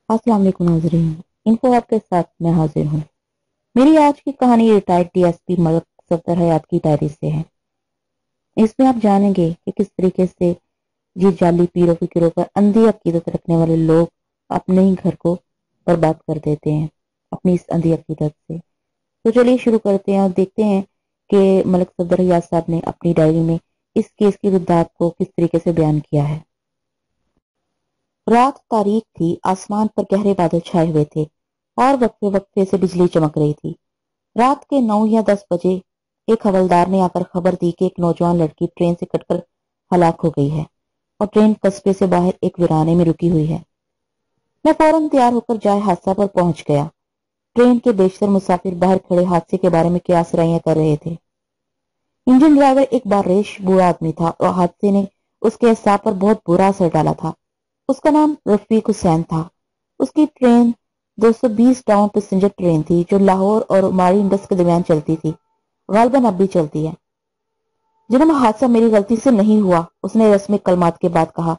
अस्सलाम वालेकुम नाज़रीन। इन्फो ऐप के साथ मैं हाजिर हूँ। मेरी आज की कहानी रिटायर्ड डीएसपी मलक सफदर हयात की डायरी से है। इसमें आप जानेंगे कि किस तरीके से ये जाली पीरों फिक्रों पर अंधी अकीदत रखने वाले लोग अपने ही घर को बर्बाद कर देते हैं अपनी इस अंधी अकीदत से। तो चलिए शुरू करते हैं और देखते हैं कि मलक सफदर हयात साहब ने अपनी डायरी में इस केस की वदात को किस तरीके से बयान किया है। रात तारीख थी, आसमान पर गहरे बादल छाए हुए थे और वक्फे वक्फे से बिजली चमक रही थी। रात के 9 या 10 बजे एक हवलदार ने आकर खबर दी कि एक नौजवान लड़की ट्रेन से कटकर हलाक हो गई है और ट्रेन कस्बे से बाहर एक वीराने में रुकी हुई है। मैं फौरन तैयार होकर जाए हादसा पर पहुंच गया। ट्रेन के बेशतर मुसाफिर बाहर खड़े हादसे के बारे में क्या सराहियां कर रहे थे। इंजन ड्राइवर एक बारिश बूढ़ा आदमी था और हादसे ने उसके असाब पर बहुत बुरा असर डाला था। उसका नाम रफीक हुसैन था। उसकी ट्रेन 220 डाउन पैसेंजर ट्रेन थी जो लाहौर और मारी इंडस के दरमियान चलती थी। गालबन अब भी चलती है। जन्म हादसा मेरी गलती से नहीं हुआ, उसने रस्मी कलमात के बाद कहा।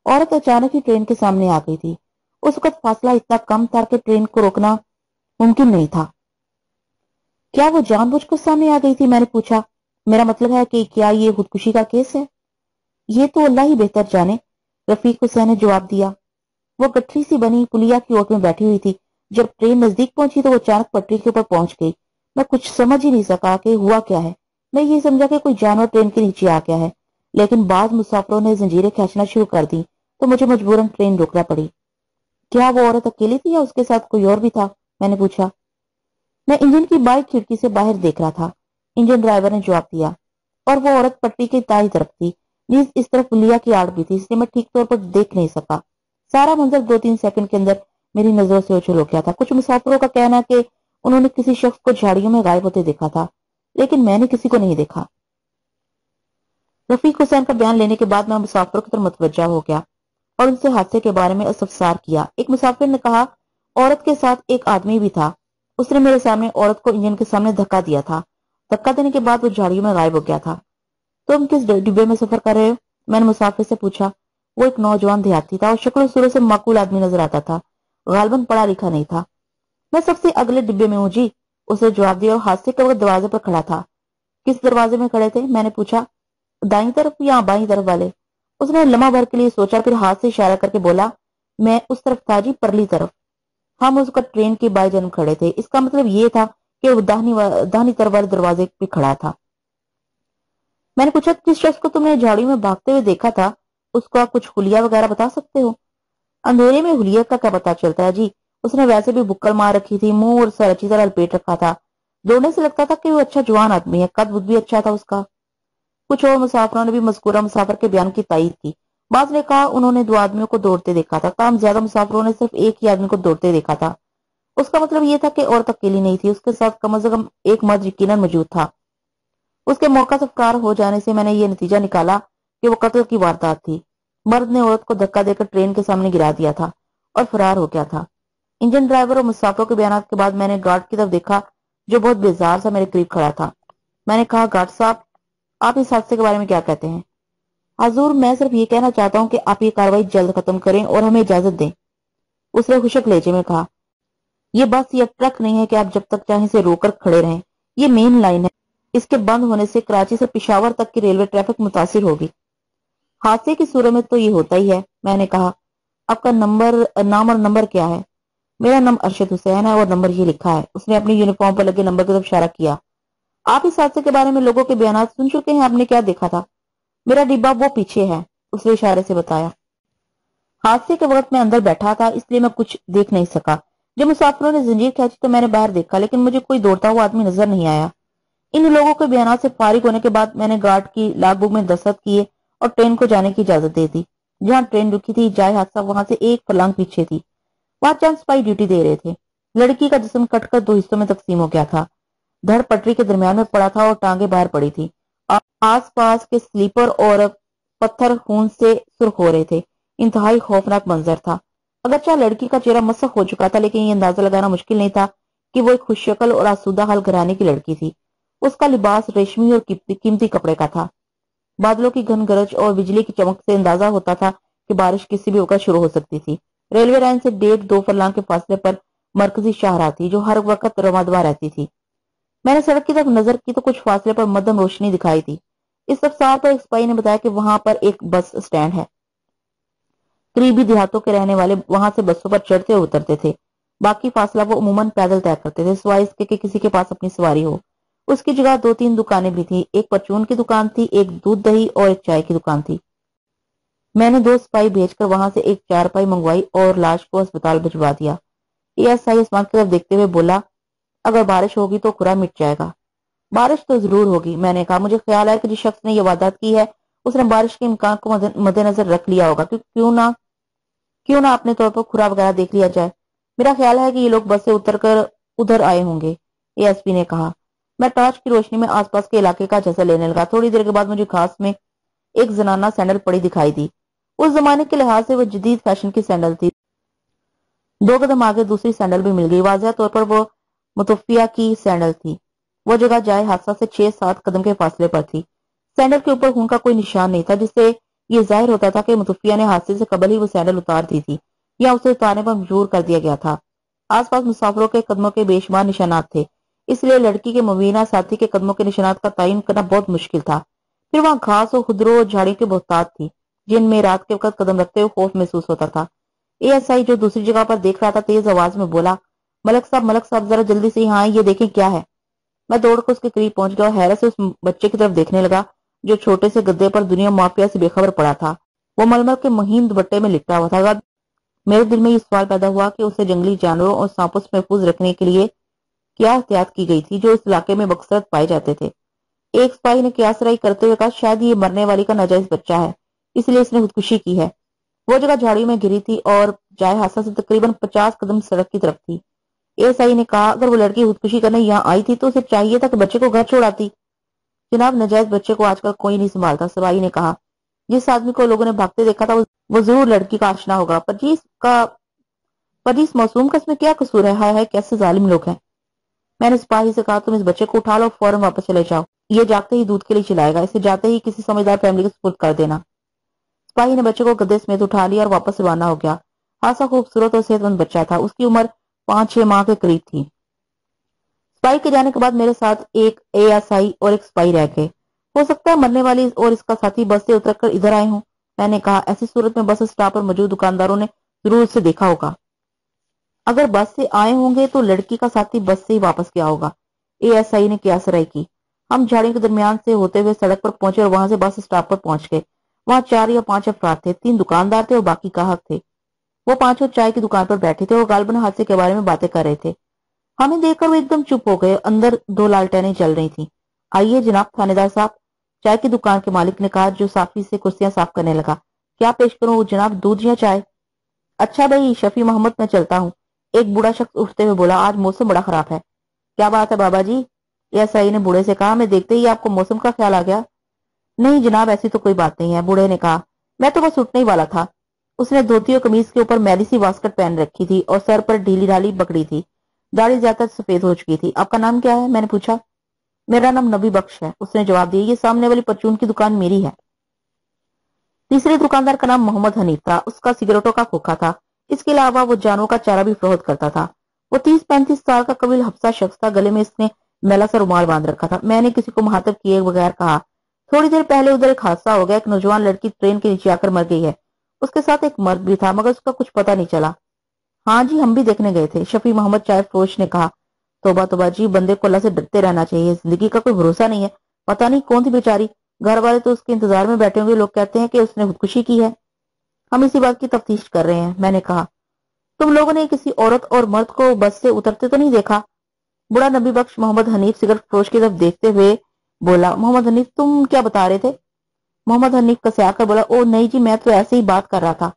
औरत अचानक ही ट्रेन के सामने आ गई थी। उस वक्त फासला इतना कम था कि ट्रेन को रोकना मुमकिन नहीं था। क्या वो जानबूझकर सामने आ गई थी? मैंने पूछा। मेरा मतलब है कि क्या ये खुदकुशी का केस है? ये तो अल्लाह ही बेहतर जाने, रफीक हुसैन ने जवाब दिया। वो गठरी सी बनी पुलिया की ओट में बैठी हुई थी। जब ट्रेन नजदीक पहुंची तो वो अचानक पटरी के ऊपर पहुंच गई। मैं कुछ समझ ही नहीं सका कि हुआ क्या है। मैं ये समझा कि कोई जानवर ट्रेन के नीचे आ गया है, लेकिन बाद मुसाफिरों ने जंजीरें खींचना शुरू कर दी तो मुझे मजबूरन ट्रेन रोकना पड़ी। क्या वो औरत अकेली थी या उसके साथ कोई और भी था? मैंने पूछा। मैं इंजन की बाई खिड़की से बाहर देख रहा था, इंजन ड्राइवर ने जवाब दिया। और वो औरत पट्टी की दाईं तरफ थी, नीज इस तरफ पुलिया की आड़ भी थी, इसलिए मैं ठीक तौर पर देख नहीं सका। सारा मंजर 2-3 सेकंड के अंदर मेरी नजरों से ओझल हो गया था। कुछ मुसाफिरों का कहना है कि उन्होंने किसी शख्स को झाड़ियों में गायब होते देखा था, लेकिन मैंने किसी को नहीं देखा। रफीक हुसैन का बयान लेने के बाद मैं मुसाफिरों की तरफ मुतवज्जा हो गया और उनसे हादसे के बारे में इस्तफसार किया। एक मुसाफिर ने कहा, औरत के साथ एक आदमी भी था। उसने मेरे सामने औरत को इंजन के सामने धक्का दिया था। धक्का देने के बाद वो झाड़ियों में गायब हो गया था। तुम किस डिब्बे में सफर कर रहे हो? मैंने मुसाफिर से पूछा। वो एक नौजवान देहाती था और शक्ल सूरत से माकूल आदमी नजर आता था। गालबन पढ़ा लिखा नहीं था। मैं सबसे अगले डिब्बे में हूँ जी, उसने जवाब दिया और हादसे के वक्त दरवाजे पर खड़ा था। किस दरवाजे में खड़े थे? मैंने पूछा। दाईं तरफ या बाईं तरफ वाले? उसने लम्हा भर के लिए सोचा, फिर हाथ से इशारा करके बोला, मैं उस तरफ था जी, परली तरफ। हम उसका ट्रेन के बाई जानब खड़े थे। इसका मतलब ये था कि वो दाहिनी तरफ वाले दरवाजे पे खड़ा था। मैंने पूछा, जिस शख्स को तुमने झाड़ी में भागते हुए देखा था उसका कुछ हुलिया वगैरह बता सकते हो? अंधेरे में हुलिया का क्या पता चलता है जी, उसने वैसे भी बुक्कल मार रखी थी, मुंह और सर अच्छी तरह लपेट रखा था। दौड़ने से लगता था कि वो अच्छा जवान आदमी है, कद बुद भी अच्छा था उसका। कुछ और मुसाफिरों ने भी मज़कूरा मुसाफिर के बयान की तायीद की। बाज ने कहा उन्होंने 2 आदमियों को दौड़ते देखा था, ताहम ज्यादा मुसाफिरों ने सिर्फ एक ही आदमी को दौड़ते देखा था। उसका मतलब ये था कि औरत अकेली नहीं थी, उसके साथ कम से कम एक मर्द यकीनन मौजूद था। उसके मौका से फरार हो जाने से मैंने ये नतीजा निकाला कि वो कत्ल की वारदात थी। मर्द ने औरत को धक्का देकर ट्रेन के सामने गिरा दिया था और फरार हो गया था। इंजन ड्राइवर और मुसाफिरों के बयान के बाद मैंने गार्ड की तरफ देखा जो बहुत बेजार सा मेरे करीब खड़ा था। मैंने कहा, गार्ड साहब, आप इस हादसे के बारे में क्या कहते हैं? हजूर, मैं सिर्फ ये कहना चाहता हूँ कि आप ये कार्रवाई जल्द खत्म करें और हमें इजाजत दें, उसने खुशक लहजे में कहा। ये बस या ट्रक नहीं है कि आप जब तक चाहें से रोकर खड़े रहें। ये मेन लाइन है। इसके बंद होने से कराची से पेशावर तक की रेलवे ट्रैफिक मुतासिर होगी। हादसे की सूरत में तो ये होता ही है, मैंने कहा। आपका नाम और नंबर क्या है? मेरा नाम अरशद हुसैन है और नंबर ये लिखा है। उसने अपनी यूनिफॉर्म पर लगे नंबर की तरफ इशारा किया। आप इस हादसे के बारे में लोगों के बयान सुन चुके हैं, आपने क्या देखा था? मेरा डिब्बा वो पीछे है, उसने इशारे से बताया। हादसे के वक्त मैं अंदर बैठा था, इसलिए मैं कुछ देख नहीं सका। जब मुसाफिरों ने जंजीर खींची तो मैंने बाहर देखा, लेकिन मुझे कोई दौड़ता हुआ आदमी नजर नहीं आया। इन लोगों के बयान से फारिग होने के बाद मैंने गार्ड की लॉग बुक में दस्तखत किए और ट्रेन को जाने की इजाजत दे दी। जहां ट्रेन रुकी थी जाए हादसा वहां से एक फरलांग पीछे थी। वहां चंद सिपाही ड्यूटी दे रहे थे। लड़की का जिस्म कटकर 2 हिस्सों में तकसीम हो गया था। धड़ पटरी के दरमियान में पड़ा था और टांगे बाहर पड़ी थी। आस पास के स्लीपर और पत्थर खून से सुर्ख हो रहे थे। इंतहाई खौफनाक मंजर था। अगरचा लड़की का चेहरा मसख हो चुका था, लेकिन ये अंदाजा लगाना मुश्किल नहीं था कि वो एक खुशशक्ल और आसूदा हाल घराने की लड़की थी। उसका लिबास रेशमी और कीमती कपड़े का था। बादलों की घन गरज और बिजली की चमक से अंदाजा होता था कि बारिश किसी भी वक्त शुरू हो सकती थी। रेलवे लाइन से 1.5-2 फरलांग के फासले पर मरकजी शाहराह थी जो हर वक्त रवादवा रहती थी। मैंने सड़क की तरफ नजर की तो कुछ फासले पर मध्यम रोशनी दिखाई दी। इस रफ्तार पर एक सिपाही ने बताया कि वहां पर एक बस स्टैंड है। करीबी देहातों के रहने वाले वहां से बसों पर चढ़ते और उतरते थे। बाकी फासला वो अमूमन पैदल तय करते थे, सिवाय इसके कि किसी के पास अपनी सवारी हो। उसकी जगह 2-3 दुकानें भी थी। एक परचून की दुकान थी, एक दूध दही और एक चाय की दुकान थी। मैंने 2 सिपाही भेजकर वहां से एक चारपाई मंगवाई और लाश को अस्पताल भिजवा दिया। एएसआई आसमान की तरफ देखते हुए बोला, अगर बारिश होगी तो खुरा मिट जाएगा। बारिश तो जरूर होगी, मैंने कहा। मुझे ख्याल है कि जिस शख्स ने यह वारदात की है उसने बारिश के इम्कान को मद्देनजर रख लिया होगा। क्यों ना अपने तौर पर खुरा वगैरह देख लिया जाए। मेरा ख्याल है कि ये लोग बस से उतरकर उधर आए होंगे, एएसपी ने कहा। मैं टॉर्च की रोशनी में आसपास के इलाके का जायजा लेने लगा। थोड़ी देर के बाद मुझे घास में एक जनाना सैंडल पड़ी दिखाई दी। उस जमाने के लिहाज से वो जदीद फैशन की सैंडल थी। 2 कदम आगे दूसरी सैंडल भी मिल गई। वाज़ह तौर पर वो मुतफ्फिया की सैंडल थी। वो जगह जाए हादसा से 6-7 कदम के फासले पर थी। सैंडल के ऊपर खून का कोई निशान नहीं था, जिससे ये जाहिर होता था कि मुतफ्फिया ने हादसे से कबल ही वो सैंडल उतार दी थी या उसे उतारने पर मजबूर कर दिया गया था। आसपास मुसाफिरों के कदमों के बेशुमार निशानात थे, इसलिए लड़की के मुबीना साथी के कदमों के निशानात का तयन करना बहुत मुश्किल था। फिर वहां घास और खुदरो और झाड़ियों की बहुतायत थी, जिनमें रात के वक्त कदम रखते हुए खौफ महसूस होता था। एएसआई जो दूसरी जगह पर देख रहा था तेज आवाज में बोला, मलक साहब जरा जल्दी से यहाँ आए, ये देखें क्या है। मैं दौड़कर उसके करीब पहुंच गया और हैरत से उस बच्चे की तरफ देखने लगा जो छोटे से गद्दे पर दुनिया माफिया से बेखबर पड़ा था। वो मलमल के महीन दुपट्टे में लिपटा हुआ था। मेरे दिल में ये सवाल पैदा हुआ कि उसे जंगली जानवरों और सांपों से महफूज रखने के लिए क्या एहतियात की गई थी जो इस इलाके में बकसरत पाए जाते थे। एक सिपाही ने कियासराई करते हुए कहा, शायद ये मरने वाली का नाजायज बच्चा है, इसलिए इसने खुदकुशी की है। वो जगह झाड़ियों में गिरी थी और जाए हादसा से तकरीबन 50 कदम सड़क की तरफ थी। एएसआई ने कहा, अगर वो लड़की खुदकुशी करने यहाँ आई थी तो उसे चाहिए था कि बच्चे को घर छोड़ाती। जनाब, नाजायज बच्चे को आजकल कोई नहीं संभालता, सिपाही ने कहा। जिस आदमी को लोगों ने भागते देखा था वो जरूर लड़की का आशना होगा, पर इस मासूम का इसमें क्या कसूर है? हाय हाय, कैसे जालिम लोग हैं। मैंने सिपाही से कहा, तुम इस बच्चे को उठा लो, फौरन वापस चले जाओ। ये जागते ही दूध के लिए चिल्लाएगा, इसे जाते ही किसी समझदार फैमिली के सुपुर्द कर देना। सिपाही ने बच्चे को गद्दे समेत उठा लिया और वापस रवाना हो गया। खासा खूबसूरत और सेहतमंद बच्चा था। उसकी उम्र 5-6 माह के करीब थी। सिपाही के जाने के बाद मेरे साथ एक एएसआई और एक सिपाही रह गए। हो सकता है मरने वाली और इसका साथी बस से उतरकर इधर आए हों, मैंने कहा। ऐसी सूरत में बस स्टॉप पर मौजूद दुकानदारों ने जरूर उसे देखा होगा। अगर बस से आए होंगे तो लड़की का साथी बस से ही वापस गया होगा, एएसआई ने कियासराई की। हम झाड़ियों के दरमियान से होते हुए सड़क पर पहुंचे और वहां से बस स्टॉप पर पहुंच गए। वहां 4 या 5 अफराद थे। 3 दुकानदार थे और बाकी ग्राहक थे। वो पांचों चाय की दुकान पर बैठे थे और गालबन हादसे के बारे में बातें कर रहे थे। हमें देखकर वो एकदम चुप हो गए। अंदर 2 लालटेनें जल रही थी। आइए जनाब थानेदार साहब, चाय की दुकान के मालिक ने कहा, जो साफी से कुर्सियां साफ करने लगा। क्या पेश करूं जनाब, दूध या चाय? अच्छा भाई शफी मोहम्मद, मैं चलता हूँ, एक बूढ़ा शख्स उठते हुए बोला। आज मौसम बड़ा खराब है। क्या बात है बाबा जी? एएसआई ने बूढ़े से कहा। मैं देखते ही आपको मौसम का ख्याल आ गया। नहीं जनाब, ऐसी तो कोई बात नहीं है, बूढ़े ने कहा। मैं तो बस उठने ही वाला था। उसने धोती और कमीज के ऊपर मैली सी वास्कट पहन रखी थी और सर पर ढीली ढाली पगड़ी थी। दाढ़ी ज्यादा सफेद हो चुकी थी। आपका नाम क्या है? मैंने पूछा। मेरा नाम नबी बख्श है, उसने जवाब दिया। ये सामने वाली परचून की दुकान मेरी है। तीसरे दुकानदार का नाम मोहम्मद हनीफ था। उसका सिगरेटों का खोखा था। इसके अलावा वो जानवरों का चारा भी फरोख्त करता था। वो 30-35 साल का कबील हफ्सा शख्स था। गले में इसने मैला सा रुमाल बांध रखा था। मैंने किसी को मुखातब किए बगैर कहा, थोड़ी देर पहले उधर एक हादसा हो गया। एक नौजवान लड़की ट्रेन के नीचे आकर मर गई है। उसके साथ एक मर्द भी था, मगर उसका कुछ पता नहीं चला। हाँ जी, हम भी देखने गए थे, शफी मोहम्मद चाय फरोश ने कहा। तोबा तोबा जी, बंदे को अल्लाह से डरते रहना चाहिए। जिंदगी का कोई भरोसा नहीं है। पता नहीं कौन थी बेचारी, घर वाले तो उसके इंतजार में बैठे होंगे। लोग कहते हैं कि उसने खुदकुशी की है। हम इसी बात की तफ्तीश कर रहे हैं, मैंने कहा। तुम लोगों ने किसी औरत और मर्द को बस से उतरते तो नहीं देखा? बुढ़ा नबी बख्श मोहम्मद हनीफ सिगरेट फरोश की तरफ देखते हुए बोला। मोहम्मद हनीफ, तुम क्या बता रहे थे? मोहम्मद हनीफ कसे आकर बोला, ओ नहीं जी, मैं तो ऐसे ही बात कर रहा था।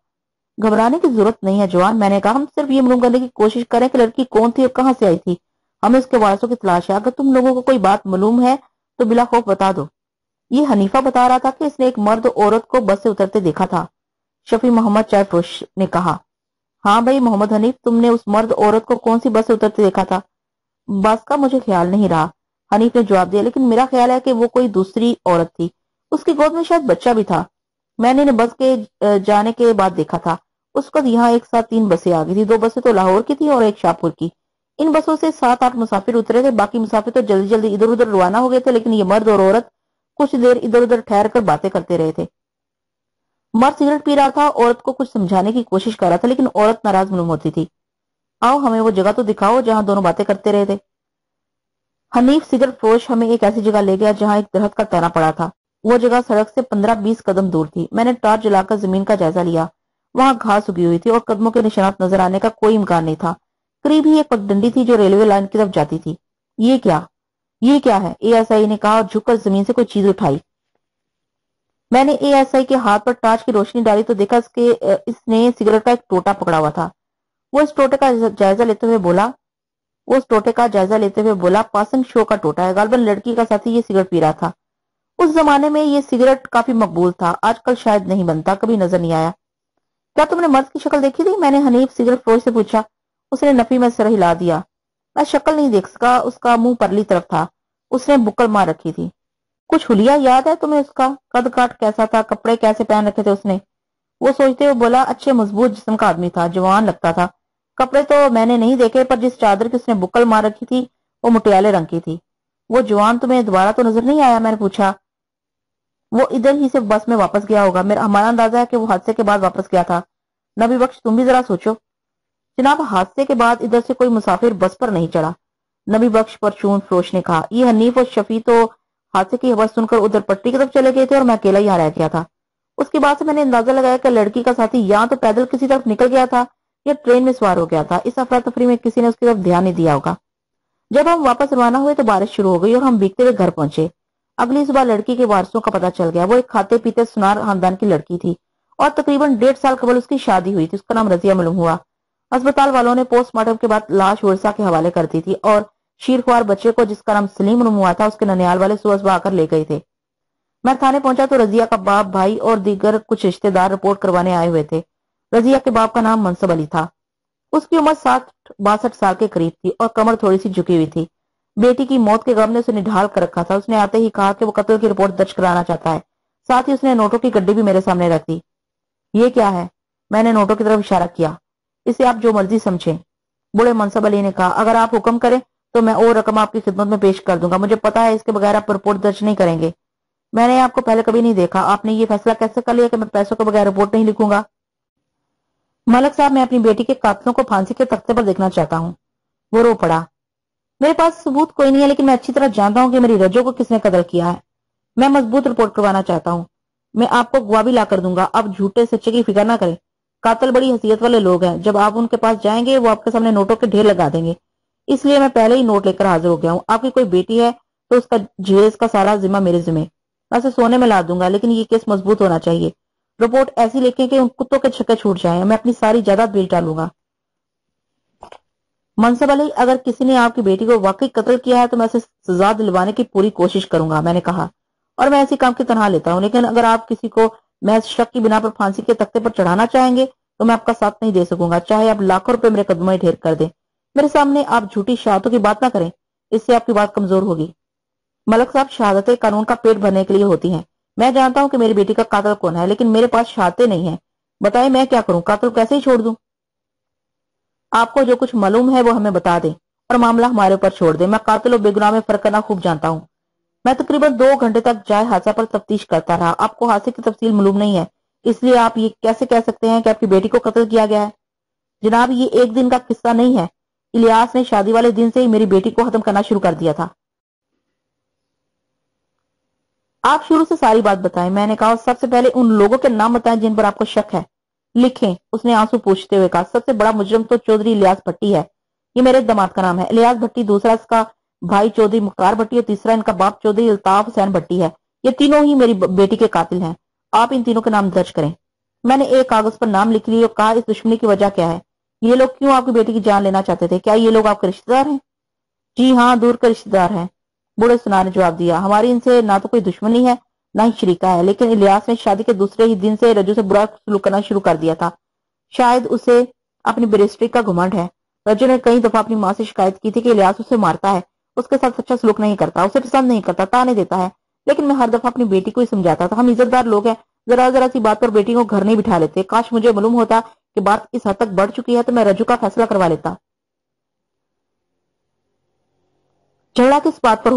घबराने की जरूरत नहीं है जवान, मैंने कहा। हम सिर्फ ये मालूम करने की कोशिश करें कि लड़की कौन थी और कहां से आई थी। हमें उसके वारसों की तलाश है। अगर तुम लोगों को कोई बात मालूम है तो बिला खौफ बता दो। ये हनीफा बता रहा था कि इसने एक मर्द औरत को बस से उतरते देखा था, शफी मोहम्मद चाय फरोश ने कहा। हाँ भाई मोहम्मद हनीफ, तुमने उस मर्द औरत को कौन सी बस से उतरते देखा था? बस का मुझे ख्याल नहीं रहा, हनीफ ने जवाब दिया, लेकिन मेरा ख्याल है कि वो कोई दूसरी औरत थी। उसकी गोद में शायद बच्चा भी था। मैंने इन्हें बस के जाने के बाद देखा था। उस वक्त यहाँ एक साथ 3 बसें आ गई थी। 2 बसें तो लाहौर की थी और एक शाहपुर की। इन बसों से 7-8 मुसाफिर उतरे थे। बाकी मुसाफिर तो जल्दी जल्दी इधर उधर रवाना हो गए थे, लेकिन ये मर्द और औरत कुछ देर इधर उधर ठहर कर बातें करते रहे थे। मर्द सिगरेट पी रहा था, औरत को कुछ समझाने की कोशिश कर रहा था, लेकिन औरत नाराज मालूम होती थी। आओ हमें वो जगह तो दिखाओ जहां दोनों बातें करते रहे थे। हनीफ सिगरेट फरोश हमें एक ऐसी जगह ले गया जहां एक दरख्त का तना पड़ा था। वो जगह सड़क से 15-20 कदम दूर थी। मैंने टॉर्च जलाकर जमीन का जायजा लिया। वहां घास उगी हुई थी और कदमों के निशानात नजर आने का कोई इम्कान नहीं था। करीब ही एक पगडंडी थी जो रेलवे लाइन की तरफ जाती थी। ये क्या है? एएसआई ने कहा और झुककर जमीन से कोई चीज उठाई। मैंने एएसआई के हाथ पर टॉर्च की रोशनी डाली तो देखा इसने सिगरेट का एक टोटा पकड़ा हुआ था। वो इस टोटे का जायजा लेते हुए बोला, पासिंग शो का टोटा है। गालबन लड़की का साथी ये सिगरेट पी रहा था। उस जमाने में ये सिगरेट काफी मकबूल था, आजकल शायद नहीं बनता, कभी नजर नहीं आया। क्या तुमने मर्द की शक्ल देखी थी? मैंने हनीफ सिगरेट फरोश से पूछा। उसने नफी में सर हिला दिया। मैं शक्ल नहीं देख सका, उसका मुंह परली तरफ था। उसने बुक्कल मार रखी थी। कुछ हुलिया याद है तुम्हें उसका? कद काट कैसा था? कपड़े कैसे पहन रखे थे उसने? वो सोचते हुए बोला, अच्छे मजबूत जिस्म का आदमी था, जवान लगता था। कपड़े तो मैंने नहीं देखे, पर जिस चादर की उसने बुक्कल मार रखी थी वो मुटियाले रंग की थी। वो जवान तुम्हें दोबारा तो नजर नहीं आया? मैंने पूछा। वो इधर ही से बस में वापस गया होगा। हमारा अंदाजा है कि वो हादसे के बाद वापस गया था। नबी बख्श, तुम भी जरा सोचो। जनाब, हादसे के बाद इधर से कोई मुसाफिर बस पर नहीं चढ़ा। नबी बख्श परचून फरोश ने कहा। ये हनीफ और शफी तो हादसे की खबर सुनकर उधर पट्टी की तरफ चले गए थे और मैं अकेला यहाँ रह गया था। उसके बाद से मैंने अंदाजा लगाया कि लड़की का साथी या तो पैदल किसी तरफ निकल गया था या ट्रेन में सवार हो गया था। इस अफरा तफरी में किसी ने उसकी तरफ ध्यान नहीं दिया होगा। जब हम वापस रवाना हुए तो बारिश शुरू हो गई और हम भीगते हुए घर पहुंचे। अगली सुबह लड़की के वारसों का पता चल गया। वो एक खाते पीते सुनार खानदान की लड़की थी और तकरीबन 1.5 साल कबल उसकी शादी हुई थी। उसका नाम रजिया मालूम हुआ। अस्पताल वालों ने पोस्टमार्टम के बाद लाश वर्षा के हवाले कर दी थी और शीरख्वार बच्चे को, जिसका नाम सलीम मालूम हुआ था, उसके ननियाल वाले सुबह आकर ले गए थे। मैं थाने पहुंचा तो रजिया का बाप, भाई और दीगर कुछ रिश्तेदार रिपोर्ट करवाने आए हुए थे। रजिया के बाप का नाम मनसब अली था। उसकी उम्र 60-62 साल के करीब थी और कमर थोड़ी सी झुकी हुई थी। बेटी की मौत के गम ने उसे निढाल कर रखा था। उसने आते ही कहा कि वो कत्ल की रिपोर्ट दर्ज कराना चाहता है। साथ ही उसने नोटों की गड्डी भी मेरे सामने रख दी। ये क्या है? मैंने नोटों की तरफ इशारा किया। इसे आप जो मर्जी समझें। बूढ़े मनसब अली ने कहा, अगर आप हुक्म करें तो मैं और रकम आपकी खिदमत में पेश कर दूंगा। मुझे पता है इसके बगैर आप रिपोर्ट दर्ज नहीं करेंगे। मैंने आपको पहले कभी नहीं देखा। आपने ये फैसला कैसे कर लिया कि मैं पैसों के बगैर रिपोर्ट नहीं लिखूंगा? मलक साहब, मैं अपनी बेटी के कातलों को फांसी के तख्ते पर देखना चाहता हूँ। वो रो पड़ा। मेरे पास सबूत कोई नहीं है, लेकिन मैं अच्छी तरह जानता हूँ कि मेरी रजो को किसने कत्ल किया है। मैं मजबूत रिपोर्ट करवाना चाहता हूँ। मैं आपको गवाह भी ला कर दूंगा। आप झूठे सच्चे की फिक्र ना करें। कातिल बड़ी हैसियत वाले लोग हैं। जब आप उनके पास जाएंगे वो आपके सामने नोटों के ढेर लगा देंगे। इसलिए मैं पहले ही नोट लेकर हाजिर हो गया हूँ। आपकी कोई बेटी है तो उसका जेज का सारा जिम्मा मेरे जिम्मे। मैं उसे सोने में ला दूंगा, लेकिन ये केस मजबूत होना चाहिए। रिपोर्ट ऐसी लिखें कि उन कुत्तों के छक्के छूट जाएं। मैं अपनी सारी जायदाद बेच डालूंगा। मनसब अली, अगर किसी ने आपकी बेटी को वाकई कत्ल किया है तो मैं उसे सजा दिलवाने की पूरी कोशिश करूंगा, मैंने कहा। और मैं ऐसी काम की तनहा लेता हूँ, लेकिन अगर आप किसी को महज शक की बिना पर फांसी के तख्ते पर चढ़ाना चाहेंगे तो मैं आपका साथ नहीं दे सकूंगा, चाहे आप लाखों रुपए मेरे कदमों में ढेर कर दें। मेरे सामने आप झूठी शहादतों की बात ना करें, इससे आपकी बात कमजोर होगी। मलक साहब, शहादतें कानून का पेट भरने के लिए होती हैं। मैं जानता हूं कि मेरी बेटी का कातिल कौन है, लेकिन मेरे पास शहादतें नहीं है। बताएं मैं क्या करूं? कातिल कैसे ही छोड़ दूं? आपको जो कुछ मालूम है वो हमें बता दें और मामला हमारे ऊपर छोड़ दें। मैं कातिल और बेगुनाह में फर्क करना खूब जानता हूं। मैं तकरीबन 2 घंटे तक जाए हादसा पर तफ्तीश करता रहा। आपको हादसे की तफसील मालूम नहीं है, इसलिए आप ये कैसे कह सकते हैं कि आपकी बेटी को कत्ल किया गया है? जनाब, ये एक दिन का किस्सा नहीं है। इलियास ने शादी वाले दिन से ही मेरी बेटी को खत्म करना शुरू कर दिया था। आप शुरू से सारी बात बताएं, मैंने कहा। सबसे पहले उन लोगों के नाम बताएं जिन पर आपको शक है। लिखें, उसने आंसू पूछते हुए कहा। सबसे बड़ा मुजरिम तो चौधरी इलियास भट्टी है। ये मेरे दामाद का नाम है, इलियास भट्टी। दूसरा इसका भाई चौधरी मुख्तार भट्टी और तीसरा इनका बाप चौधरी अल्ताफ हुसैन भट्टी है। ये तीनों ही मेरी बेटी के कातिल हैं। आप इन तीनों के नाम दर्ज करें। मैंने एक कागज पर नाम लिख लिए और कहा, इस दुश्मनी की वजह क्या है? ये लोग क्यों आपकी बेटी की जान लेना चाहते थे? क्या ये लोग आपके रिश्तेदार हैं? जी हाँ, दूर के रिश्तेदार हैं, बूढ़े सुनार ने जवाब दिया। हमारी इनसे ना तो कोई दुश्मनी है ना ही शरीका है, लेकिन इलियास ने शादी के दूसरे ही दिन से रजू से बुरा सलूक करना शुरू कर दिया था। शायद उसे अपनी बैरिस्ट्री का घमंड है। रजू ने कई दफा अपनी माँ से शिकायत की थी कि इलियास उसे मारता है, उसके साथ अच्छा सलूक नहीं करता, उसे पसंद नहीं करता, ताने देता है। लेकिन मैं हर दफा अपनी बेटी को ही समझाता था। हम इज्जतदार लोग हैं, जरा जरा सी बात पर बेटी को घर नहीं बिठा लेते। काश मुझे मालूम होता کہ بات اس حد تک بڑھ چکی ہے تو میں رجوع کا فیصلہ کروا لیتا۔ جھگڑا کس بات پر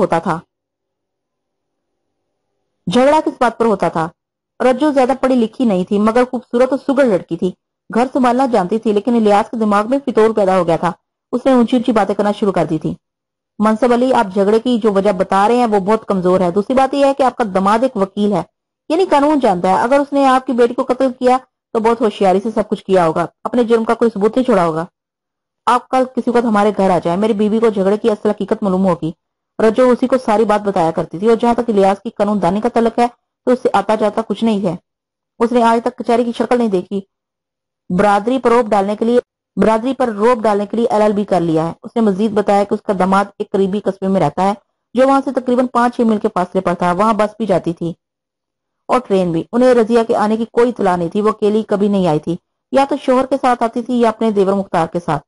ہوتا تھا؟ رجوع زیادہ پڑھی لکھی نہیں تھی مگر خوبصورت اور سگڑ لڑکی تھی، گھر سنبھالنا جانتی تھی، لیکن الیاس کے دماغ میں فتور پیدا ہو گیا تھا، اس نے اونچی اونچی باتیں کرنا شروع کر دی تھی۔ منصب علی، آپ جھگڑے کی جو وجہ بتا رہے ہیں وہ بہت کمزور ہے۔ دوسری بات یہ ہے کہ آپ کا داماد ایک وکیل ہے، یعنی قانون جانتا ہے، اگر اس نے آپ کی بیٹی کو قتل کیا تو بہت ہوشیاری سے سب کچھ کیا ہوگا، اپنے جرم کا کوئی ثبوت نہیں چھوڑا ہوگا۔ آپ کل کسی وقت ہمارے گھر آ جائیں، میری بیوی کو جھگڑے کی اصل حقیقت معلوم ہوگی۔ رجو اسی کو ساری بات بتایا کرتی تھی، اور جہاں تک الیاس کی قانون دانی کا تعلق ہے تو اس سے آتا جاتا کچھ نہیں ہے، اس نے آج تک کچہری کی شکل نہیں دیکھی۔ برادری پر روب ڈالنے کے لیے LLB کر لیا ہے۔ اس نے مزید بتایا کہ اس کا داماد ایک قریبی قصبے میں رہتا ہے جو وہاں سے تقریباً 5-6 میل کے فاصلے پر تھا، وہاں بس بھی جاتی تھی اور ٹرین بھی۔ انہیں رضیہ کے آنے کی کوئی اطلاع نہیں تھی، وہ اکیلی کبھی نہیں آئی تھی، یا تو شوہر کے ساتھ آتی تھی یا اپنے دیور مختار کے ساتھ۔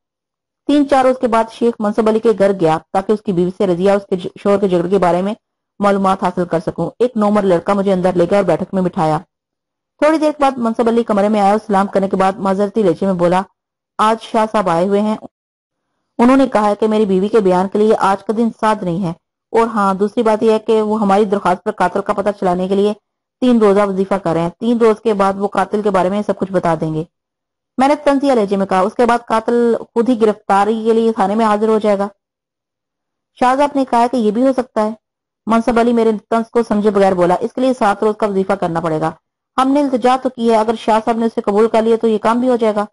3-4 روز کے بعد شیخ منصب علی کے گھر گیا تاکہ اس کی بیوی سے رضیہ اس کے شوہر کے جھگڑے کے بارے میں معلومات حاصل کر سکوں۔ ایک نومر لڑکا مجھے اندر لے گیا اور بیٹھک میں بٹھایا۔ تھوڑی دیر بعد منصب علی کمرے میں آیا اور سلام کرنے کے بعد معذرتی لہجے میں بولا، آج شاہ صاحب آئے ہوئے ہیں، انہوں نے کہا ہے کہ میری بیوی کے بیان کے لیے آج کا دن سعد نہیں ہے، اور ہاں دوسری بات یہ ہے کہ وہ ہماری درخواست پر قاتل کا پتہ چلانے کے لیے 3 روزہ وظیفہ کر رہے ہیں، 3 روز کے بعد وہ قاتل کے بارے میں سب کچھ بتا دیں گے۔ میں نے طنزیہ لہجے میں کہا، اس کے بعد قاتل خود ہی گرفتاری کے لیے تھانے میں حاضر ہو جائے گا؟ شاہ صاحب نے کہا کہ یہ بھی ہو سکتا ہے۔ منصب علی میرے طنز کو سمجھے بغیر بولا، اس کے لیے 7 روز کا وظیفہ کرنا پڑے گا۔ ہم نے التجا تو کی ہے، اگر شاہ صاحب نے اسے قبول کر لیا تو یہ کام بھی ہو جائے گا۔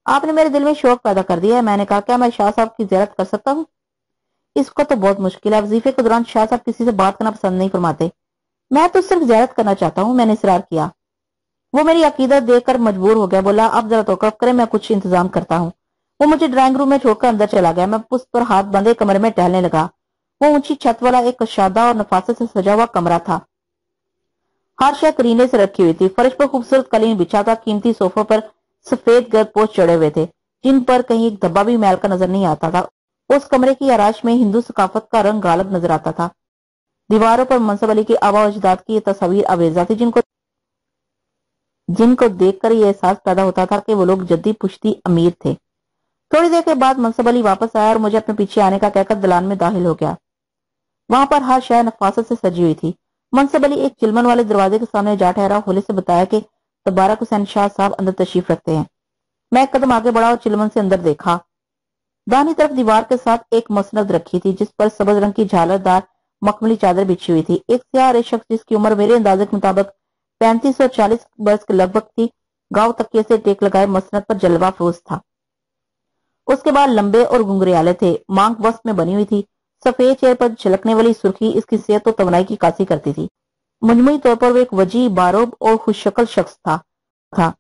آپ نے میرے دل میں شوق پیدا کر دیا ہے۔ میں نے کہا، کیا میں شاہ صاحب کی زیارت کر سکتا ہوں؟ اس کا تو بہت مشکل ہے، وظیفے کے دوران شاہ صاحب کسی سے بات کرنا پسند نہیں فرماتے۔ میں تو صرف زیارت کرنا چاہتا ہوں، میں نے اصرار کیا۔ وہ میری عقیدت دیکھ کر مجبور ہو گیا، بولا اب ذرا توقف کریں، میں کچھ انتظام کرتا ہوں۔ وہ مجھے ڈرائنگ روم میں چھوڑ کر اندر چلا گیا۔ میں پشت پر ہاتھ بندھے کمرے میں ٹہلنے لگا۔ وہ اونچی چھت والا ایک کشادہ اور نفاست سے سجا ہوا کمرہ تھا، ہر شے کرینے سے رکھی ہوئی تھی، فرش پر خوبصورت قالین بچھا تھا، قیمتی صوفوں پر سفید گرد پوش چڑھے ہوئے تھے جن پر کہیں ایک دھبا بھی میل کا نظر نہیں آتا تھا۔ اس کمرے کی آرائش میں ہندو ثقافت کا رنگ غالب نظر آتا تھا۔ دیواروں پر منصب علی کے آباء و اجداد کی یہ تصاویر آویزاں تھی جن کو دیکھ کر یہ احساس پیدا ہوتا تھا کہ وہ لوگ جدی پشتی امیر تھے۔ تھوڑی دیر کے بعد منصب علی واپس آیا اور مجھے اپنے پیچھے آنے کا کہہ کر دلان میں داخل ہو گیا۔ وہاں پر ہر شے نفاست سے سجی ہوئی تھی۔ منصب علی ایک چلمن والے دروازے کے سامنے جا ٹھہرا، ہولے سے بتایا کہ تبارک حسین شاہ صاحب اندر تشریف رکھتے ہیں۔ میں ایک قدم آگے بڑھا اور چلمن سے اندر دیکھا۔ داہنی طرف دیوار کے ساتھ ایک مسند رکھی تھی جس پر سبز رنگ کی جھالر دار مخملی چادر بچھی ہوئی تھی۔ ایک سیاہ رے شخص جس کی عمر میرے اندازے کے مطابق 35 اور 40 برس کے لگ بھگ تھی، گاؤں تکیے سے ٹیک لگائے مسند پر جلوہ فروز تھا۔ اس کے بال لمبے اور گنگریالے تھے، مانگ وسط میں بنی ہوئی تھی، سفید چہرے پر جھلکنے والی سرخی اس کی صحت و توانائی کی عکاسی کرتی تھی۔ مجموعی طور پر وہ ایک وجیح، باروب اور خوش شکل شخص تھا۔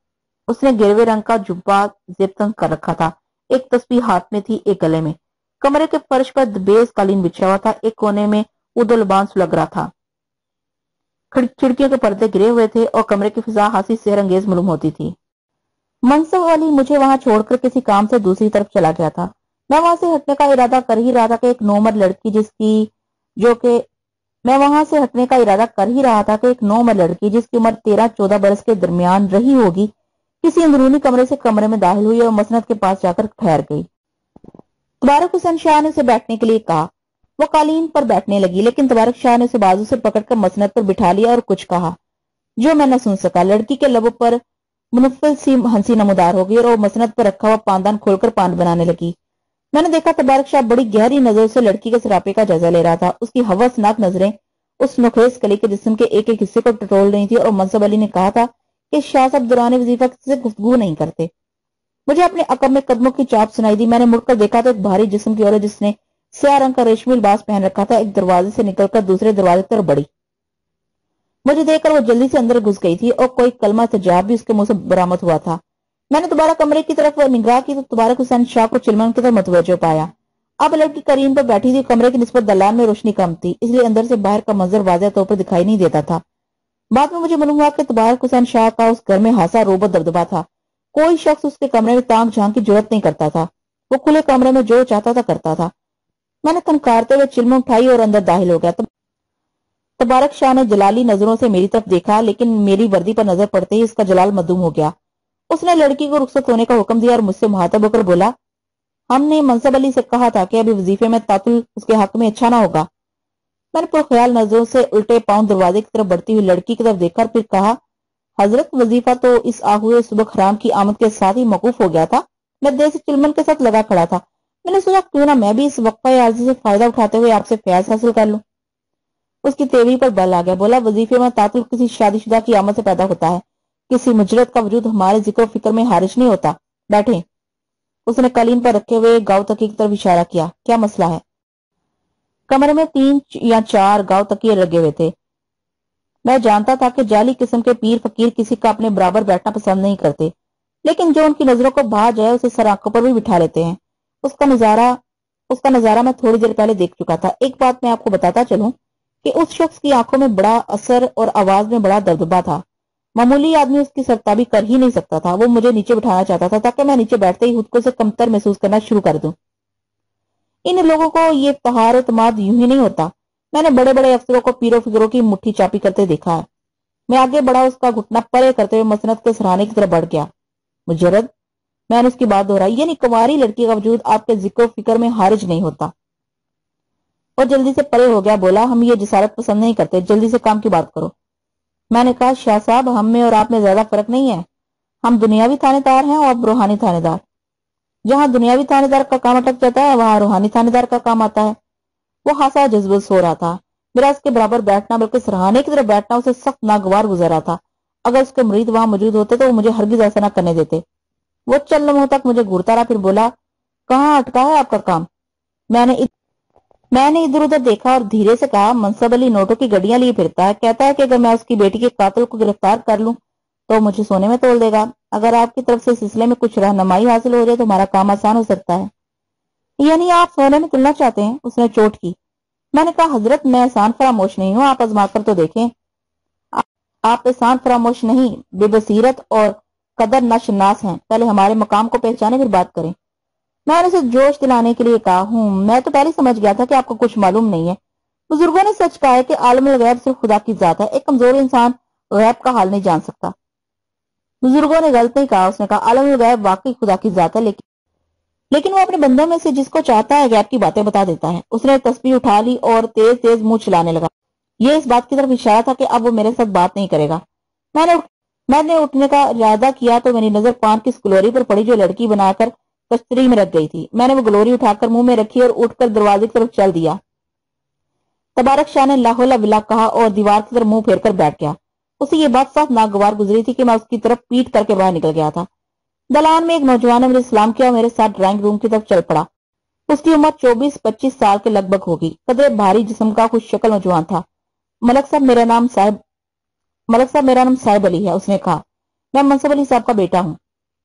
اس نے گروے رنگ کا جبہ زیب تن کر رکھا تھا، ایک تسبیح ہاتھ میں تھی، ایک گلے میں۔ کمرے کے فرش پر دبیز قالین بچھا ہوا تھا، ایک کونے میں ادو لبان سلگ رہا تھا، کھڑکیوں کے پردے گرے ہوئے تھے اور کمرے کی فضا ہنسی سحر انگیز معلوم ہوتی تھی۔ منصب علی مجھے وہاں چھوڑ کر کسی کام سے دوسری طرف چلا گیا تھا۔ میں وہاں سے ہٹنے کا ارادہ کر ہی رہا تھا کہ ایک نومر لڑکی جس کی عمر 13-14 برس کے درمیان رہی ہوگی، کسی اندرونی کمرے سے کمرے میں داخل ہوئی اور مسند کے پاس جا کر ٹھہر گئی۔ تبارک حسین شاہ نے اسے بیٹھنے کے لیے کہا۔ وہ قالین پر بیٹھنے لگی، لیکن تبارک شاہ نے اسے بازو سے پکڑ کر مسند پر بٹھا لیا اور کچھ کہا جو میں نہ سن سکا۔ لڑکی کے لبوں پر منفل سی ہنسی نمودار ہو گئی اور وہ مسند پر رکھا ہوا پاندان کھول کر پان بنانے لگی۔ میں نے دیکھا تبارک شاہ بڑی گہری نظروں سے لڑکی کے سراپے کا جائزہ لے رہا تھا۔ اس کی ہوسناک نظریں اس نخیز کلی کے جسم کے ایک ایک حصے کو ٹٹول رہی تھی، اور منصب علی نے کہا تھا کہ شاہ صاحب دوران وظیفہ کسی سے گفتگو نہیں کرتے۔ مجھے اپنے عقب میں قدموں کی چاپ سنائی دی۔ میں نے مڑ کر دیکھا تو ایک بھاری جسم کی عورت جس نے سیاہ رنگ کا ریشمی لباس پہن رکھا تھا ایک دروازے سے نکل کر دوسرے دروازے پر بڑھی۔ مجھے دیکھ کر وہ جلدی سے اندر گھس گئی تھی اور کوئی کلمہ تجاب بھی اس کے منہ سے برآمد ہوا تھا۔ میں نے دوبارہ کمرے کی طرف نگاہ کی تو تبارک حسین شاہ کو چلمن کی طرف متوجہ پایا۔ اب لڑکی کریم پر بیٹھی تھی، کمرے کی نسبت دلان میں روشنی کم تھی، اس لیے اندر سے باہر کا منظر واضح طور پر دکھائی نہیں دیتا تھا۔ بعد میں مجھے معلوم ہوا کہ تبارک حسین شاہ کا اس گھر میں خاصا روب و دبدبا تھا۔ کوئی شخص اس کے کمرے میں تانگ جھانک کی جرات نہیں کرتا تھا، وہ کھلے کمرے میں جو چاہتا تھا کرتا تھا۔ میں نے تنکارتے ہوئے چلمن اٹھائی اور اندر داخل ہو گیا۔ تبارک شاہ نے جلالی نظروں سے میری طرف دیکھا، لیکن میری وردی پر نظر پڑتے ہی اس کا جلال مدھوم ہو گیا۔ उसने लड़की को रुखसत होने का हुक्म दिया और मुझसे मुहातब होकर बोला, हमने मनसब अली से कहा था कि अभी वजीफे में तातुल उसके हक में अच्छा ना होगा। मैंने पुरख्याल नजरों से उल्टे पांव दरवाजे की तरफ बढ़ती हुई लड़की की तरफ देखा और फिर कहा, हजरत वजीफा तो इस आहुए सुबह हराम की आमद के साथ ही मौकूफ हो गया था। मैं देर से चिलमन के साथ लगा खड़ा था। मैंने सोचा क्यों ना मैं भी इस वक्फा आर्जी से फायदा उठाते हुए आपसे फैज हासिल कर लूं। उसकी तेवरी पर बल आ गया। बोला, वजीफे में तातुल किसी शादीशुदा की आमद से पैदा होता है, किसी मुजरत का वजूद हमारे जिक्र फिक्र में हारिज नहीं होता। बैठे। उसने कलीन पर रखे हुए गाँव तकिए की तरफ इशारा किया। क्या मसला है? कमरे में 3 या 4 गाँव तकिए लगे हुए थे। मैं जानता था कि जाली किस्म के पीर फकीर किसी का अपने बराबर बैठना पसंद नहीं करते, लेकिन जो उनकी नजरों को भा जाए उसे सर आंखों पर भी बिठा लेते हैं। उसका नजारा मैं थोड़ी देर पहले देख चुका था। एक बात मैं आपको बताता चलूं कि उस शख्स की आंखों में बड़ा असर और आवाज में बड़ा दबदबा था। मामूली आदमी उसकी सरताबी कर ही नहीं सकता था। वो मुझे नीचे बिठाना चाहता था ताकि मैं नीचे बैठते ही खुद को से कमतर महसूस करना शुरू कर दूं। इन लोगों को ये इफ्तिखार एतमाद यूं ही नहीं होता। मैंने बड़े बड़े अफसरों को पीरो फिक्रों की मुट्ठी चापी करते देखा है। मैं आगे बढ़ा, उसका घुटना परे करते हुए मसनद के सराहने की तरफ बढ़ गया। मुजर्रद, मैंने उसकी बात दोहराई, यानी कुंवारी लड़की का वजूद आपके जिक्र फिक्र में हारिज नहीं होता। और जल्दी से परे हो गया। बोला, हम ये जिसारत पसंद नहीं करते, जल्दी से काम की बात करो। मैंने कहा, शाह साहब, हम में और आप में ज्यादा फर्क नहीं है। हम दुनियावी थानेदार हैं और रूहानी थानेदार। जहां दुनियावी थानेदार का काम अटक जाता है वहां रूहानी थानेदार का काम आता है। वो हासा जज्बस हो रहा था। मेरा उसके बराबर बैठना, बल्कि सराहने की तरफ बैठना उसे सख्त नागवार गुजर रहा था। अगर उसके मुरीद वहां मौजूद होते तो वो मुझे हरगिज ऐसा न करने देते। वो चंद लम्हों तक मुझे घूरता रहा, फिर बोला, कहाँ अटका है आपका काम? मैंने इधर उधर देखा और धीरे से कहा, मनसब अली नोटों की गड्डियां लिए फिरता है। कहता है कि अगर मैं उसकी बेटी के कातिल को गिरफ्तार कर लूं तो मुझे सोने में तोल देगा। अगर आपकी तरफ से इस सिलसिले में कुछ रहनुमाई हासिल हो जाए तो हमारा काम आसान हो सकता है। यानी आप सोने में तुलना चाहते हैं? उसने चोट की। मैंने कहा, हजरत, मैं एहसान फरामोश नहीं हूं, आप आजमा कर तो देखें। आप एहसान फरामोश नहीं, बेबसीरत और कदर नशनास हैं। पहले हमारे मकाम को पहचाने, फिर बात करें। मैंने उसे जोश दिलाने के लिए कहा, मैं तो पहले समझ गया था कि आपको कुछ मालूम नहीं है। बुजुर्गों ने सच कहा है कि आलमुल गैब सिर्फ खुदा की जात है। एक कमजोर इंसान गैब का हाल नहीं जान सकता। बुजुर्गों ने गलत नहीं कहा। उसने कहा, आलमुल गैब वाकई खुदा की जात है, लेकिन वो अपने बंदों में से जिसको चाहता है गैब की बातें बता देता है। उसने तस्बीह उठा ली और तेज तेज मुंह चलाने लगा। ये इस बात की तरफ इशारा था कि अब वो मेरे साथ बात नहीं करेगा। मैंने उठने का इरादा किया तो मेरी नजर पान की ग्लोरी पर पड़ी जो लड़की बनाकर कस्तरी में रख गई थी। मैंने वो ग्लोरी उठाकर मुंह में रखी और उठकर दरवाजे की तरफ चल दिया। तबारक शाह ने लाहौला विला कहा और दीवार की तरफ मुंह फेर कर बैठ गया। उसे ये बात साफ नागवार गुजरी थी कि मैं उसकी तरफ पीट करके बाहर निकल गया था। दलान में एक नौजवान ने मुझे सलाम किया और मेरे साथ ड्राइंग रूम की तरफ चल पड़ा। उसकी उम्र 24-25 साल के लगभग होगी। कदरे भारी जिस्म का खुश शक्ल नौजवान था। मलक साहब, मेरा नाम साहिब अली है, उसने कहा। मैं मनसब अली साहब का बेटा हूँ।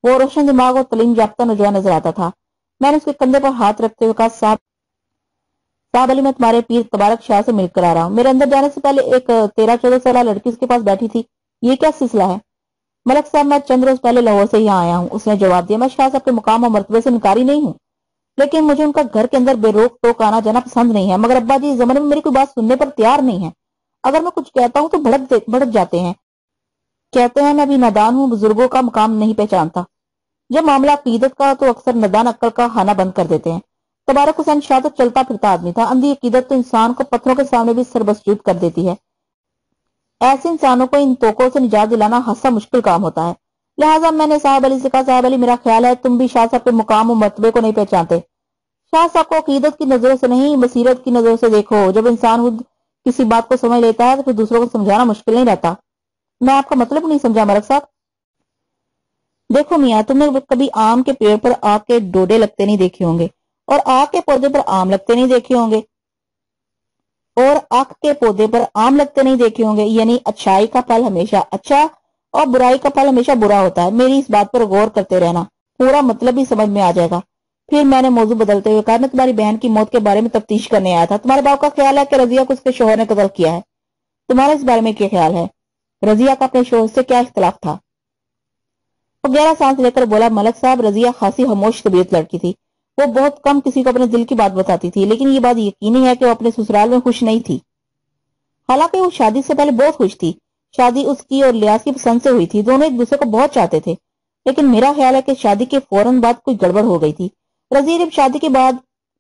वो रोशन दिमाग और तलीम याफ्ता नौजवान नजर आता था। मैंने उसके कंधे पर हाथ रखते हुए कहा, साहब अली, मैं तुम्हारे पीर तबारक शाह से मिलकर आ रहा हूँ। मेरे अंदर जाने से पहले एक 13-14 साल लड़की उसके पास बैठी थी। ये क्या सिलसिला है? मलक साहब, मैं चंद रोज पहले लाहौर से यहाँ आया हूँ, उसने जवाब दिया। मैं शाह साहब के मुकाम और मर्तबे से इनकारी नहीं हूँ, लेकिन मुझे उनका घर के अंदर बेरोक टोक आना जाना पसंद नहीं है। मगर अब्बा जी इस जमाने में मेरी कोई बात सुनने पर तैयार नहीं है। अगर मैं कुछ कहता हूँ तो भड़क जाते हैं। कहते हैं मैं अभी नादान हूँ, बुजुर्गों का मुकाम नहीं पहचानता। जब मामला अकीदत का तो अक्सर नादान अक्ल का खाना बंद कर देते हैं। तबारक हुसैन शाह तो चलता फिरता आदमी था। अंधी अकीदत तो इंसान को पत्थरों के सामने भी सरबसजूद कर देती है। ऐसे इंसानों को इन तोकों से निजात दिलाना हंसा मुश्किल काम होता है। लिहाजा मैंने साहब अली से कहा, साहब अली, मेरा ख्याल है तुम भी शाह साहब के मुकाम और मर्तबे को नहीं पहचानते। शाह साहब को अकीदत की नजरों से नहीं, बसीरत की नजरों से देखो। जब इंसान खुद किसी बात को समझ लेता है तो फिर दूसरों को समझाना मुश्किल नहीं रहता। मैं आपका मतलब नहीं समझा मलक साहब। देखो मियाँ, तुमने कभी आम के पेड़ पर आग के डोडे लगते नहीं देखे होंगे और आग के पौधे पर आम लगते नहीं देखे होंगे यानी अच्छाई का फल हमेशा अच्छा और बुराई का फल हमेशा बुरा होता है। मेरी इस बात पर गौर करते रहना, पूरा मतलब ही समझ में आ जाएगा। फिर मैंने मौजू बदलते हुए कहा, मैं तुम्हारी बहन की मौत के बारे में तफ्तीश करने आया था। तुम्हारे बाप का ख्याल है कि रजिया को उसके शोहर ने कत्ल किया है। तुम्हारा इस बारे में क्या ख्याल है? रजिया का अपने शोहर से क्या इख्तलाफ था? वो गहरा सांस लेकर बोला, मलक साहब, रजिया खासी खामोश तबीयत लड़की थी। वो बहुत कम किसी को अपने दिल की बात बताती थी, लेकिन ये बात यकीनी है कि वो अपने ससुराल में खुश नहीं थी। हालांकि वो शादी से पहले बहुत खुश थी। शादी उसकी और लियाज की पसंद से हुई थी। दोनों एक दूसरे को बहुत चाहते थे। لیکن میرا خیال ہے کہ شادی کے فوراً بعد کوئی گڑبڑ ہو گئی تھی۔ رضیہ جب شادی کے بعد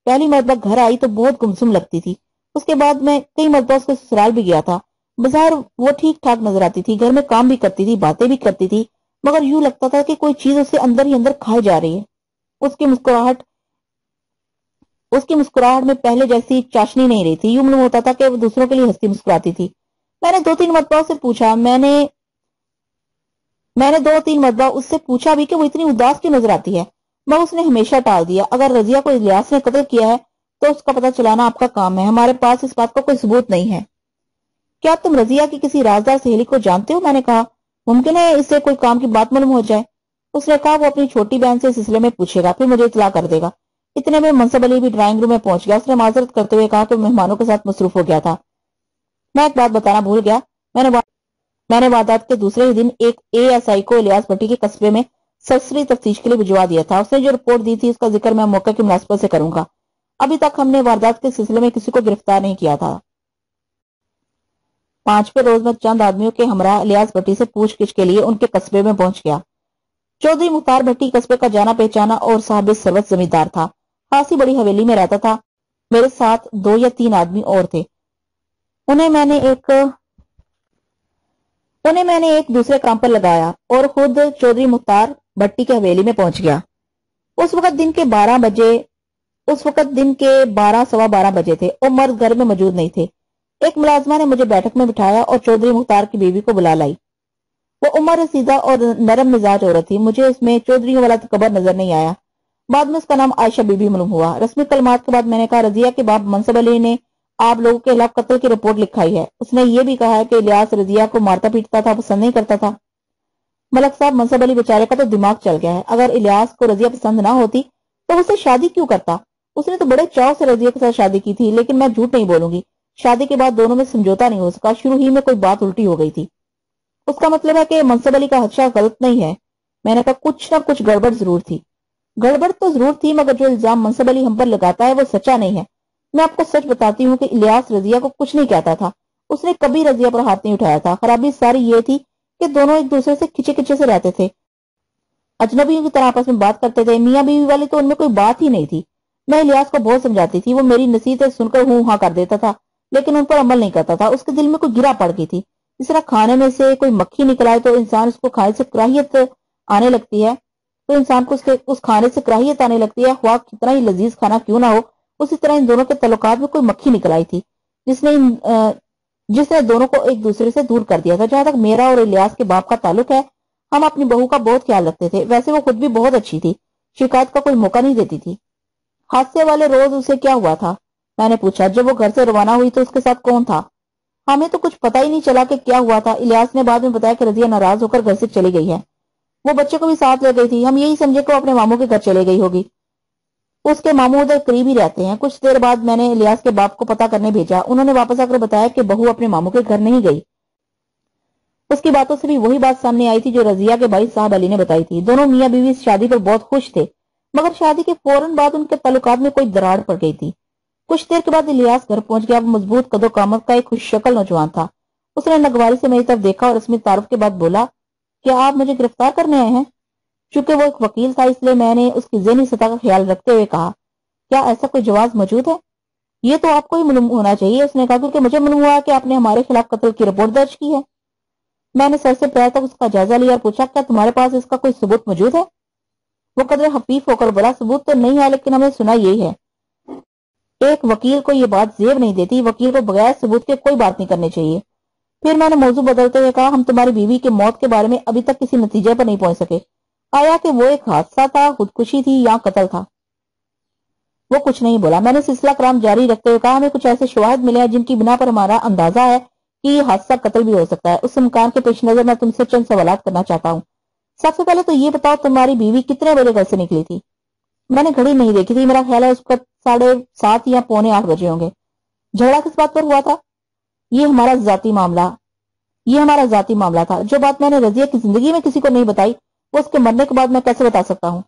پہلی مرتبہ گھر آئی تو بہت گمسم لگتی تھی۔ اس کے بعد میں کئی مرتبہ اس کے سسرال بھی گیا تھا۔ بظاہر وہ ٹھیک ٹھاک نظر آتی تھی، گھر میں کام بھی کرتی تھی، باتیں بھی کرتی تھی، مگر یوں لگتا تھا کہ کوئی چیز اسے اندر ہی اندر کھائے جا رہی ہے۔ اس کی مسکراہٹ میں پہلے جیسی چاشنی نہیں رہی تھی، یوں معلوم ہوتا تھا کہ وہ دوسروں کے لیے ہنستی مسکراتی تھی۔ میں نے 2-3 مرتبہ سے پوچھا اس سے پوچھا بھی کہ وہ اتنی اداس کیوں نظر آتی ہے، مگر اس نے ہمیشہ ٹال دیا۔ اگر رضیہ کو الیاس نے قتل کیا ہے تو اس کا پتہ چلانا آپ کا کام ہے، ہمارے پاس اس بات کا کوئی ثبوت نہیں ہے۔ کیا تم رضیہ کی کسی رازدار سہیلی کو جانتے ہو؟ میں نے کہا۔ ممکن ہے اس سے کوئی کام کی بات معلوم ہو جائے۔ اس نے کہا وہ اپنی چھوٹی بہن سے اس سلسلے میں پوچھے گا، پھر مجھے اطلاع کر دے گا۔ اتنے میں منصب علی بھی ڈرائنگ روم میں پہنچ گیا۔ اس نے معذرت کرتے ہوئے کہا کہ مہمانوں کے ساتھ مصروف ہو گیا تھا۔ میں ایک بات بتانا بھول گیا، میں نے واردات کے دوسرے ہی دن ایک ASI کو الیاس بھٹی کے قصبے میں سرسری تفتیش کے لیے بھجوا دیا تھا۔ اس نے جو رپورٹ دی تھی اس کا ذکر میں موقع کی مناسبت سے کروں گا۔ ابھی تک ہم نے واردات کے سلسلے میں کسی کو گرفتار نہیں کیا تھا۔ 5ویں روز میں چند آدمیوں کے ہمراہ الیاس بھٹی سے پوچھ گچھ کے لیے ان کے قصبے میں پہنچ گیا۔ چودھری مختار بھٹی قصبے کا جانا پہچانا اور صاحب ثروت زمیندار تھا، خاصی بڑی حویلی میں رہتا تھا۔ میرے ساتھ 2 یا 3 آدمی اور تھے۔ انہیں میں نے ایک دوسرے کام پر لگایا اور خود چودھری مختار بھٹی کے حویلی میں پہنچ گیا۔ اس وقت دن کے 12 بجے تھے اور مرد گھر میں موجود نہیں تھے۔ ایک ملازمہ نے مجھے بیٹھک میں بٹھایا اور چودھری مختار کی بیوی کو بلا لائی۔ وہ عمر رسیدہ اور نرم مزاج عورت تھی، مجھے اس میں چودھریوں والا تکبر نظر نہیں آیا۔ بعد میں اس کا نام عائشہ بی بی معلوم ہوا۔ رسمی کلمات کے بعد میں نے کہا رضیہ کے باپ منصب علی نے آپ لوگوں کے خلاف قتل کی رپورٹ لکھائی ہے۔ اس نے یہ بھی کہا ہے کہ الیاس رضیہ کو مارتا پیٹتا تھا، پسند نہیں کرتا تھا۔ ملک صاحب، منصب علی بیچارے کا تو دماغ چل گیا ہے۔ اگر الیاس کو رضیہ پسند نہ ہوتی تو اس سے شادی کیوں کرتا؟ اس نے تو بڑے چاؤ سے رضیہ کے ساتھ شادی کی تھی، لیکن میں جھوٹ نہیں بولوں گی، شادی کے بعد دونوں میں سمجھوتا نہیں ہو سکا۔ شروع ہی میں کوئی بات الٹی ہو گئی تھی۔ اس کا مطلب ہے کہ منصب علی کا خدشہ غلط نہیں ہے؟ میں نے کہا کچھ نہ کچھ گڑبڑ ضرور تھی۔ گڑبڑ تو ضرور تھی، مگر جو الزام منصب علی ہم پر لگاتا ہے وہ سچا نہیں ہے۔ میں آپ کو سچ بتاتی ہوں کہ الیاس رضیہ کو کچھ نہیں کہتا تھا، اس نے کبھی رضیہ پر ہاتھ نہیں اٹھایا تھا۔ خرابی ساری یہ تھی کہ دونوں ایک دوسرے سے کھچے کھچے سے رہتے تھے، اجنبیوں کی طرح آپس میں بات کرتے تھے۔ میاں بیوی والی تو ان میں کوئی بات ہی نہیں تھی۔ میں الیاس کو بہت سمجھاتی تھی، وہ میری نصیحتیں سن کر ہوں ہاں کر دیتا تھا، لیکن ان پر عمل نہیں کرتا تھا۔ اس کے دل میں کوئی گرا پڑ گئی تھی، جس طرح کھانے میں سے کوئی مکھی نکل آئے تو انسان اس کو کھانے سے کراہیت آنے لگتی ہے، اس کھانے سے کراہیت آنے لگتی ہے، خواہ کتنا ہی لذیذ کھانا کیوں نہ ہو۔ اسی طرح ان دونوں کے تعلقات میں کوئی مکھی نکل آئی تھی جس نے دونوں کو ایک دوسرے سے دور کر دیا تھا۔ جہاں تک میرا اور الیاس کے باپ کا تعلق ہے، ہم اپنی بہو کا بہت خیال رکھتے تھے۔ ویسے وہ خود بھی بہت اچھی تھی، شکایت کا کوئی موقع نہیں دیتی تھی۔ حادثے والے روز اسے کیا ہوا تھا؟ میں نے پوچھا۔ جب وہ گھر سے روانہ ہوئی تو اس کے ساتھ کون تھا؟ ہمیں تو کچھ پتہ ہی نہیں چلا کہ کیا ہوا تھا۔ الیاس نے بعد میں بتایا کہ رضیہ ناراض ہو کر گھر سے چلی گئی ہے، وہ بچے کو بھی ساتھ لے گئی تھی۔ ہم یہی سمجھے کہ وہ اپنے ماموں کے گھر چلے گئی ہوگی، اس کے ماموں ادھر قریب ہی رہتے ہیں۔ کچھ دیر بعد میں نے الیاس کے باپ کو پتہ کرنے بھیجا، انہوں نے واپس آ کر بتایا کہ بہو اپنے ماموں کے گھر نہیں گئی۔ اس کی باتوں سے بھی وہی بات سامنے آئی تھی جو رضیہ کے بھائی صاحب علی نے بتائی تھی۔ دونوں میاں بیوی اس شادی پر بہت خوش تھے، مگر شادی کے فوراً بعد ان کے تعلقات میں کوئی دراڑ پڑ گئی تھی۔ کچھ دیر کے بعد الیاس گھر پہنچ گیا۔ وہ مضبوط قد و قامت کا ایک خوش شکل نوجوان تھا۔ اس نے نگواری سے میری طرف دیکھا اور رسمی تعارف کے بعد بولا، کیا آپ مجھے گرفتار کرنے آئے ہیں؟ چونکہ وہ ایک وکیل تھا اس لیے میں نے اس کی ذہنی سطح کا خیال رکھتے ہوئے کہا، کیا ایسا کوئی جواز موجود ہے؟ یہ تو آپ کو ہی معلوم ہونا چاہیے، اس نے کہا، کیونکہ مجھے معلوم ہوا کہ آپ نے ہمارے خلاف قتل کی رپورٹ درج کی ہے۔ میں نے سر سے پیر تک اس کا جائزہ لیا اور پوچھا، کیا تمہارے پاس اس کا کوئی ثبوت موجود ہے؟ وہ قدر حفیف ہو کر بولا، ثبوت تو نہیں ہے، لیکن ہمیں سنا یہی ہے، ایک وکیل کو یہ بات زیب نہیں دیتی، وکیل کو بغیر ثبوت کے کوئی بات نہیں کرنی چاہیے۔ پھر میں نے موضوع بدلتے ہوئے کہا، ہم تمہاری بیوی کی موت کے بارے میں ابھی تک کسی نتیجے پر نہیں پہنچ سکے۔ آیا کہ وہ ایک حادثہ تھا، خودکشی تھی یا قتل تھا؟ وہ کچھ نہیں بولا۔ میں نے سلسلہ کرام جاری رکھتے ہوئے کہا، ہمیں کچھ ایسے شواہد ملے ہیں جن کی بنا پر ہمارا اندازہ ہے کہ یہ حادثہ قتل بھی ہو سکتا ہے۔ اس امکان کے پیش نظر میں تم سے چند سوالات کرنا چاہتا ہوں۔ سب سے پہلے تو یہ بتاؤ، تمہاری بیوی کتنے بجے گھر سے نکلی تھی؟ میں نے گھڑی نہیں دیکھی تھی، میرا خیال ہے اس کو 7:30 یا 7:45 بجے ہوں گے۔ جھگڑا کس بات پر ہوا تھا؟ یہ ہمارا ذاتی معاملہ تھا۔ جو بات میں نے رضیہ کی زندگی میں کسی کو نہیں بتائی، وہ اس کے مرنے کے بعد میں کیسے بتا سکتا ہوں؟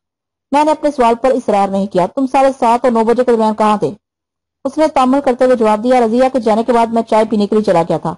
میں نے اپنے سوال پر اصرار نہیں کیا۔ تم 7:30 اور 9 بجے کے درمیان کہاں تھے؟ اس نے تامل کرتے ہوئے جواب دیا، رضیہ کے جانے کے بعد میں چائے پینے کے لیے چلا گیا تھا۔